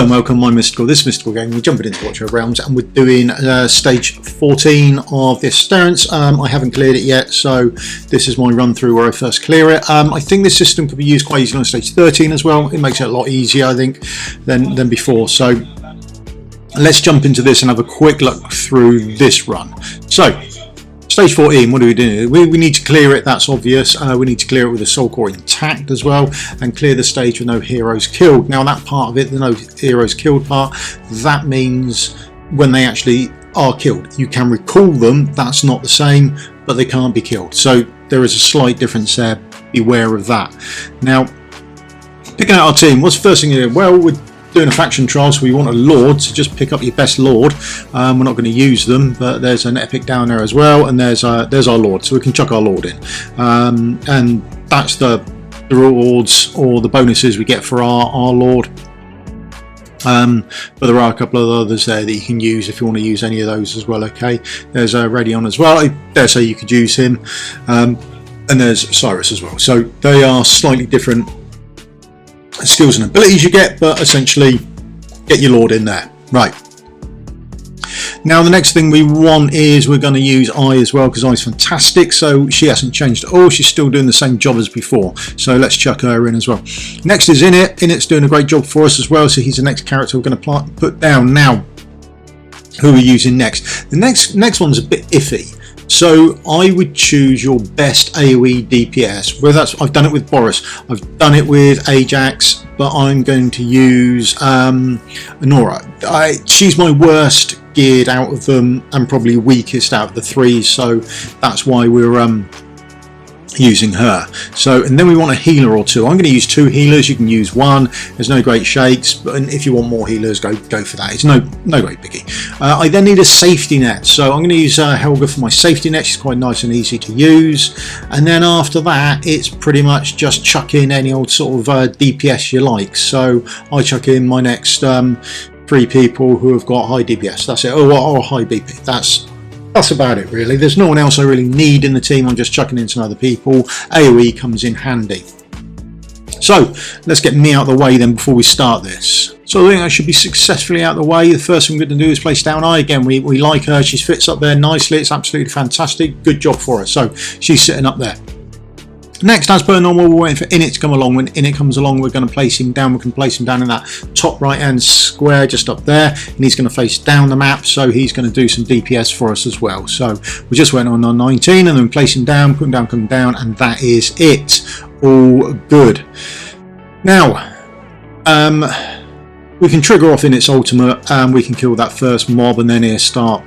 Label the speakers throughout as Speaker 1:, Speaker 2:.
Speaker 1: Hello and welcome, my Mystical. This is Mystical Game. We're jumping into Watcher of Realms and we're doing stage 14 of the Esotericists. I haven't cleared it yet, so this is my run through where I first clear it. I think this system could be used quite easily on stage 13 as well. It makes it a lot easier, I think, than before. So let's jump into this and have a quick look through this run. So stage 14, what do we do? We need to clear it, that's obvious. We need to clear it with the soul core intact as well, and clear the stage with no heroes killed. Now that part of it, the no heroes killed part, that means when they actually are killed. You can recall them, that's not the same, but they can't be killed. So there is a slight difference there, beware of that. Now, picking out our team, what's the first thing you do? Well, we're doing a faction trial, so we want a lord, so just pick up your best lord. We're not going to use them, but there's an epic down there as well, and there's our lord, so we can chuck our lord in, and that's the rewards or the bonuses we get for our lord. But there are a couple of others there that you can use if you want to use any of those as well. Okay, there's Radion as well, I dare say you could use him, and there's Cyrus as well. So they are slightly different skills and abilities you get, but essentially get your lord in there. Right, now the next thing we want is we're going to use I as well, because I's fantastic, so she hasn't changed at all, she's still doing the same job as before, so let's chuck her in as well. Next is Init's doing a great job for us as well, so he's the next character we're going to put down. Now who are we using next? The next one's a bit iffy. So I would choose your best AoE DPS. Whether that's, I've done it with Boris, I've done it with Ajax, but I'm going to use Nora. She's my worst geared out of them and probably weakest out of the three, so that's why we're using her. So, and then we want a healer or two. I'm going to use two healers, you can use one, there's no great shakes, but if you want more healers, go for that, it's no great biggie. I then need a safety net, so I'm going to use Helga for my safety net. She's quite nice and easy to use, and then after that it's pretty much just chuck in any old sort of DPS you like. So I chuck in my next 3 people who have got high DPS, that's it, or high BP. That's about it really. There's no one else I really need in the team. I'm just chucking in some other people. AoE comes in handy. So let's get me out of the way then before we start this. So I think I should be successfully out of the way. The first thing we're going to do is place down I again. We like her. She fits up there nicely. It's absolutely fantastic. Good job for her. So she's sitting up there. Next, as per normal, we're waiting for Init to come along. When Init comes along, we're going to place him down. We can place him down in that top right hand square just up there, and he's going to face down the map, so he's going to do some DPS for us as well. So we just went on 19 and then place him down, put him down, come down, and that is it. All good. Now we can trigger off Init's ultimate and we can kill that first mob, and then he'll start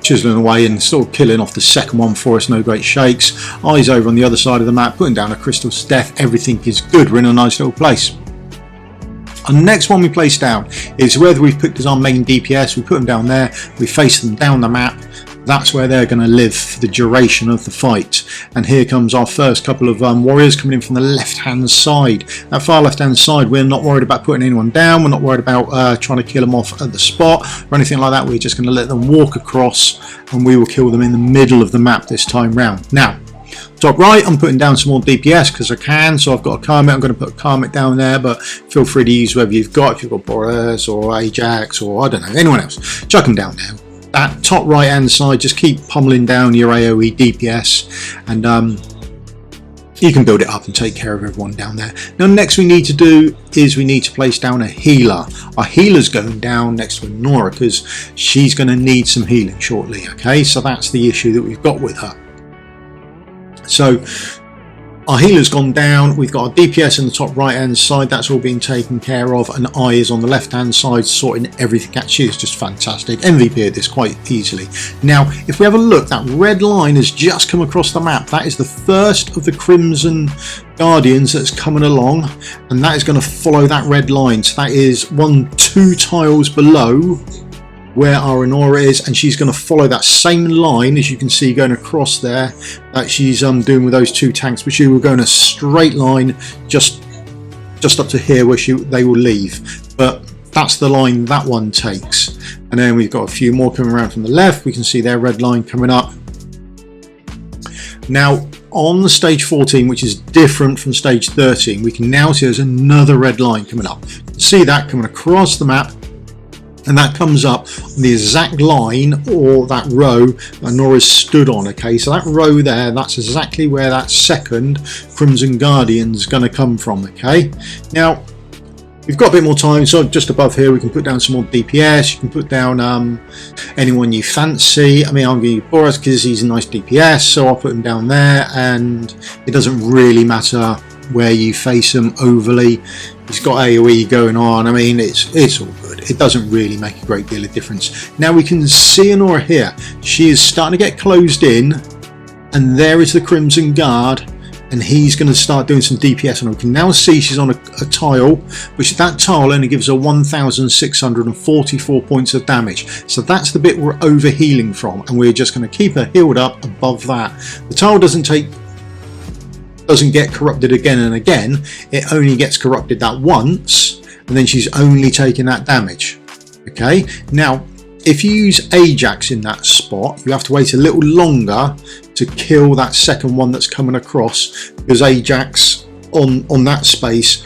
Speaker 1: chiseling away and sort of killing off the second one for us. No great shakes. Eyes over on the other side of the map, putting down a crystal to death. Everything is good. We're in a nice little place. And the next one we place down is whoever we've picked as our main DPS. We put them down there, we face them down the map. That's where they're going to live for the duration of the fight. And here comes our first couple of warriors coming in from the left hand side. That far left hand side, we're not worried about putting anyone down, we're not worried about trying to kill them off at the spot or anything like that. We're just going to let them walk across and we will kill them in the middle of the map this time round. Now top right, I'm putting down some more DPS because I can, so I've got a Karmit. I'm going to put a Karmit down there, but feel free to use whoever you've got. If you've got Boris or Ajax or I don't know, anyone else, chuck them down there. That top right hand side, just keep pummeling down your AoE DPS, and you can build it up and take care of everyone down there. Now next we need to do is we need to place down a healer. Our healer's going down next to Nora because she's going to need some healing shortly. Okay, so that's the issue that we've got with her. So our healer's gone down, we've got our DPS in the top right hand side, that's all being taken care of, and I is on the left hand side sorting everything out. She is just fantastic. MVP at this quite easily. Now if we have a look, that red line has just come across the map. That is the first of the Crimson Guardians that's coming along, and that is going to follow that red line. So that is 2 tiles below where our Nora is, and she's going to follow that same line as you can see going across there that she's doing with those 2 tanks, but she will go in a straight line just up to here where they will leave. But that's the line that one takes. And then we've got a few more coming around from the left. We can see their red line coming up. Now on the stage 14, which is different from stage 13, we can now see there's another red line coming up. See that coming across the map, and that comes up on the exact line or that row that Nora's stood on. Okay, so that row there, that's exactly where that second Crimson Guardian's going to come from. Okay, now we've got a bit more time, so just above here we can put down some more DPS. You can put down anyone you fancy. I mean, I'm going to use Boras because he's a nice DPS, so I'll put him down there, and it doesn't really matter where you face him overly. He's got AoE going on. I mean, it's all good. It doesn't really make a great deal of difference. Now we can see Honora here. She is starting to get closed in, and there is the Crimson Guard, and he's going to start doing some DPS on her. We can now see she's on a tile, which that tile only gives her 1,644 points of damage. So that's the bit we're over healing from, and we're just going to keep her healed up above that. The tile doesn't get corrupted again and again. It only gets corrupted that once, and then she's only taking that damage. Okay, now if you use Ajax in that spot, you have to wait a little longer to kill that second one that's coming across, because Ajax on that space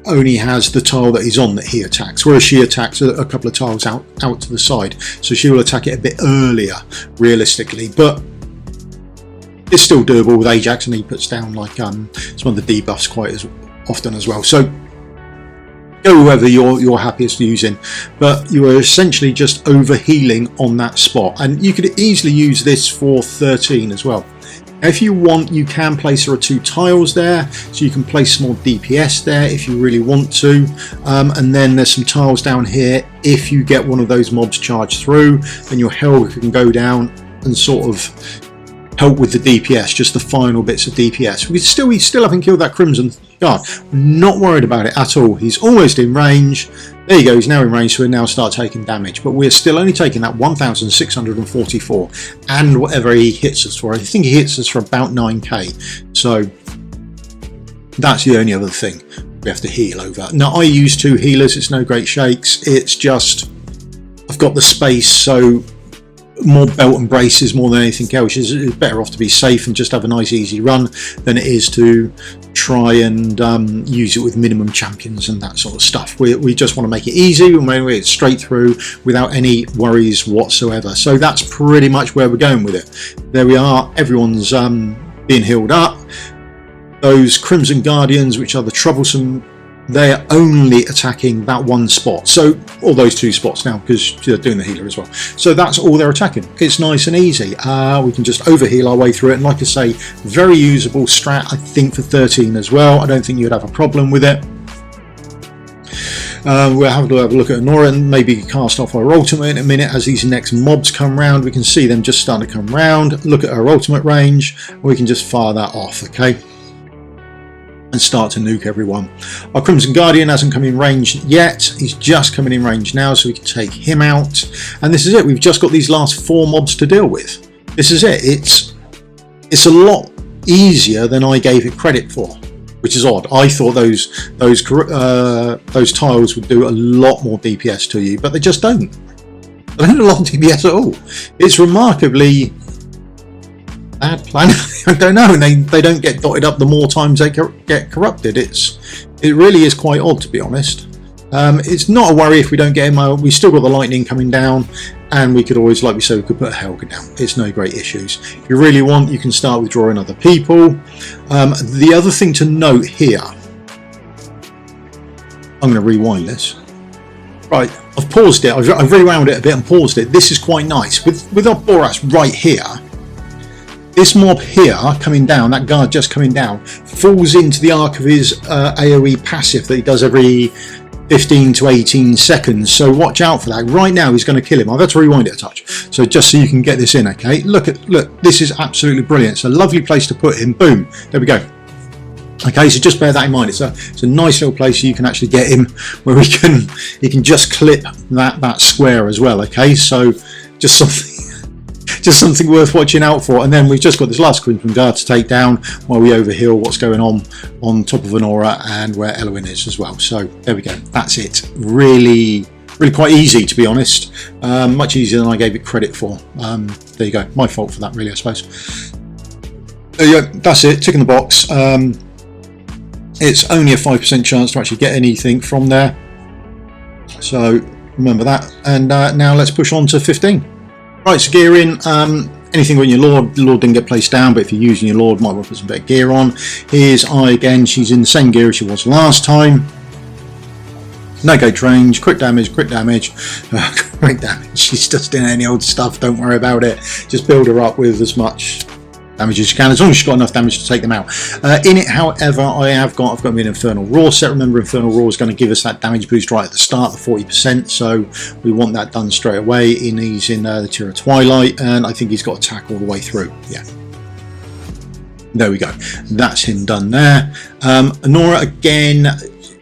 Speaker 1: only has the tile that he's on that he attacks, whereas she attacks a couple of tiles out to the side, so she will attack it a bit earlier realistically, but it's still doable with Ajax, and he puts down like some of the debuffs quite as often as well. So go whoever you're happiest using, but you are essentially just over healing on that spot, and you could easily use this for 13 as well. Now, if you want, you can place her at 2 tiles there, so you can place more DPS there if you really want to, and then there's some tiles down here. If you get one of those mobs charged through, then your Helga can go down and sort of help with the DPS, just the final bits of DPS. We still haven't killed that Crimson Guard. We're not worried about it at all. He's almost in range. There you go, he's now in range, so we'll now start taking damage. But we're still only taking that 1,644 and whatever he hits us for. I think he hits us for about 9k. So that's the only other thing we have to heal over. Now, I use 2 healers. It's no great shakes. It's just I've got the space, so more belt and braces more than anything else. It's better off to be safe and just have a nice easy run than it is to try and use it with minimum champions and that sort of stuff. We just want to make it easy. We want to make it straight through without any worries whatsoever. So that's pretty much where we're going with it. There we are. Everyone's being healed up. Those Crimson Guardians, which are the troublesome, they're only attacking that one spot, so all those 2 spots now, because they're doing the healer as well. So that's all they're attacking. It's nice and easy. We can just overheal our way through it, and like I say, very usable strat, I think, for 13 as well. I don't think you'd have a problem with it. We'll have to have a look at Honora and maybe cast off her ultimate in a minute as these next mobs come round. We can see them just starting to come round. Look at her ultimate range, and we can just fire that off, okay, and start to nuke everyone. Our Crimson Guardian hasn't come in range yet. He's just coming in range now, so we can take him out. And this is it. We've just got these last 4 mobs to deal with. This is it. It's a lot easier than I gave it credit for, which is odd. I thought those tiles would do a lot more DPS to you, but they just don't. They don't do a lot of DPS at all. It's remarkably bad plan. I don't know, and they don't get dotted up the more times they get corrupted. It really is quite odd, to be honest. It's not a worry if we don't get him. We still got the lightning coming down, and we could always, like we said, we could put Helga down. It's no great issues. If you really want, you can start withdrawing other people. The other thing to note here, I'm going to rewind this. Right, I've paused it. I've rewound it a bit and paused it. This is quite nice with our Boras right here. This mob here coming down, that guard just coming down, falls into the arc of his AoE passive that he does every 15 to 18 seconds. So watch out for that. Right now he's going to kill him. I've had to rewind it a touch. So just so you can get this in, okay? Look, this is absolutely brilliant. It's a lovely place to put him. Boom. There we go. Okay, so just bear that in mind. It's a nice little place so you can actually get him where he can just clip that square as well. Okay, so just something worth watching out for. And then we've just got this last Crimson Guard to take down while we overheal what's going on top of Honora and where Elwyn is as well. So there we go. That's it. Really quite easy, to be honest. Much easier than I gave it credit for. There you go. My fault for that, really, I suppose. Yeah, that's it, ticking the box. It's only a 5% chance to actually get anything from there, so remember that. And now let's push on to 15. Right, so gearing, anything with your Lord, the Lord didn't get placed down, but if you're using your Lord, might want to put some better gear on. Here's I again, she's in the same gear as she was last time. No gauge range, quick damage, quick damage. She's just in any old stuff, don't worry about it. Just build her up with as much damage as you can, as long as you've got enough damage to take them out. In it, however, I've got me an Infernal Roar set. Remember, Infernal Roar is going to give us that damage boost right at the start, the 40%, so we want that done straight away. He's in the Tier of Twilight, and I think he's got attack all the way through. Yeah. There we go. That's him done there. Nora, again,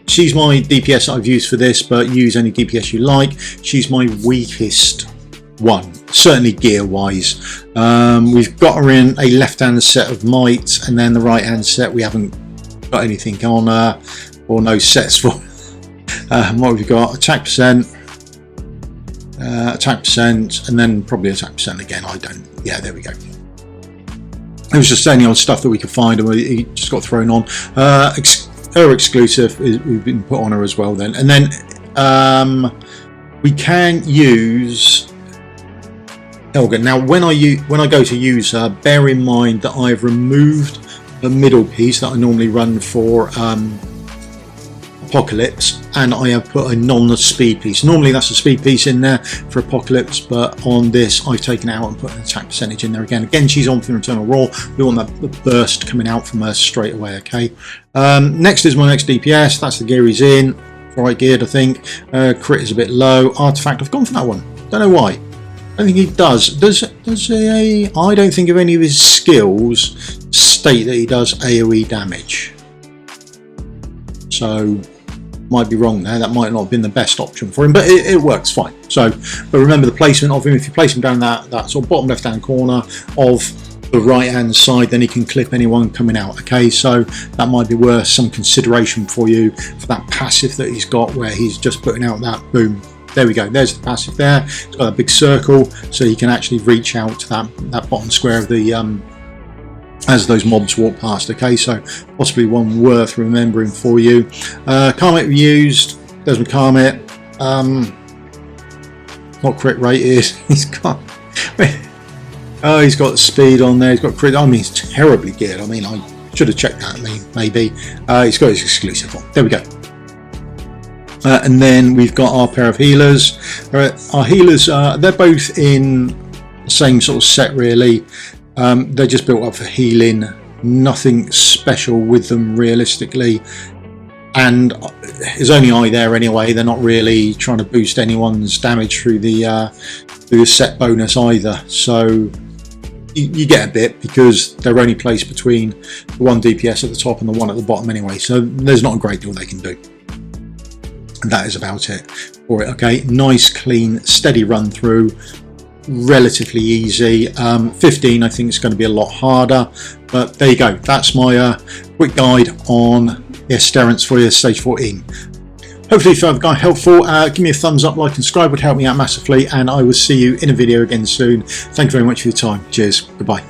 Speaker 1: she's my DPS that I've used for this, but use any DPS you like. She's my weakest one, certainly gear wise. We've got her in a left hand set of might, and then the right hand set we haven't got anything on or no sets for. What have we got? Attack percent, and then probably attack percent again. I don't, yeah, there we go. It was just any old stuff that we could find, and we just got thrown on. Her exclusive we've been put on her as well then, and then we can use Helga. Now when I go to use her, bear in mind that I've removed the middle piece that I normally run for Apocalypse, and I have put a non-speed piece. Normally that's a speed piece in there for Apocalypse, but on this I've taken it out and put an attack percentage in there again. Again, she's on for Eternal Roar. We want that burst coming out from her straight away. Okay. Next is my next DPS. That's the gear he's in. Right geared, I think. Crit is a bit low. Artifact, I've gone for that one. Don't know why. I don't think he does. Does he? I don't think of any of his skills state that he does AoE damage. So might be wrong there. That might not have been the best option for him, but it works fine. So, but remember the placement of him. If you place him down that sort of bottom left hand corner of the right hand side, then he can clip anyone coming out. Okay, so that might be worth some consideration for you for that passive that he's got, where he's just putting out that boom. There we go, there's the passive there. It's got a big circle, so you can actually reach out to that bottom square of the as those mobs walk past. Okay, so possibly one worth remembering for you. Karmit we used, Desmond Karmit, not crit rated. He's got oh, he's got speed on there, he's got crit, I mean he's terribly geared. I mean I should have checked that, maybe. He's got his exclusive on, there we go. And then we've got our pair of healers. Our healers, they're both in the same sort of set really. They're just built up for healing, nothing special with them realistically, and there's only I there anyway. They're not really trying to boost anyone's damage through the set bonus either, so you get a bit because they're only placed between the one DPS at the top and the one at the bottom anyway, so there's not a great deal they can do. And that is about it for it. Okay, nice clean steady run through, relatively easy. 15 I think it's going to be a lot harder, but there you go. That's my quick guide on the Esotericists for you, stage 14. Hopefully if I've got helpful, give me a thumbs up, like and subscribe would help me out massively, and I will see you in a video again soon. Thank you very much for your time. Cheers, goodbye.